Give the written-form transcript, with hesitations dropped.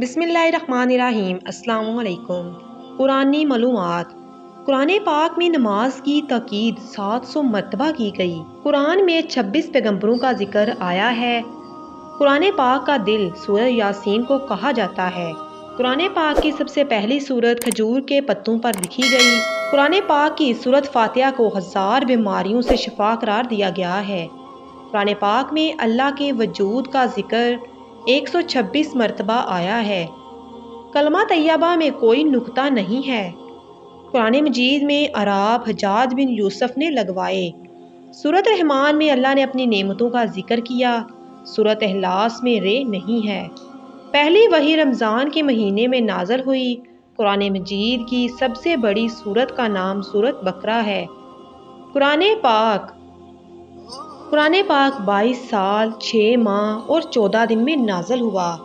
بسم اللہ الرحمن الرحیم۔ السلام علیکم۔ قرآنی معلومات۔ قرآن پاک میں نماز کی تاکید 700 مرتبہ کی گئی۔ قرآن میں 26 پیغمبروں کا ذکر آیا ہے۔ قرآن پاک کا دل سورہ یاسین کو کہا جاتا ہے۔ قرآن پاک کی سب سے پہلی سورت کھجور کے پتوں پر لکھی گئی۔ قرآن پاک کی سورت فاتحہ کو 1000 بیماریوں سے شفا قرار دیا گیا ہے۔ قرآن پاک میں اللہ کے وجود کا ذکر 126 مرتبہ آیا ہے۔ کلمہ طیبہ میں کوئی نقطہ نہیں ہے۔ قرآن مجید میں اعراب حجاج بن یوسف نے لگوائے۔ سورۃ رحمان میں اللہ نے اپنی نعمتوں کا ذکر کیا۔ سورۃ اخلاص میں رے نہیں ہے۔ پہلی وحی رمضان کے مہینے میں نازل ہوئی۔ قرآن مجید کی سب سے بڑی سورت کا نام سورۃ بقرہ ہے۔ قرآن پاک 22 سال 6 ماہ اور 14 دن میں نازل ہوا۔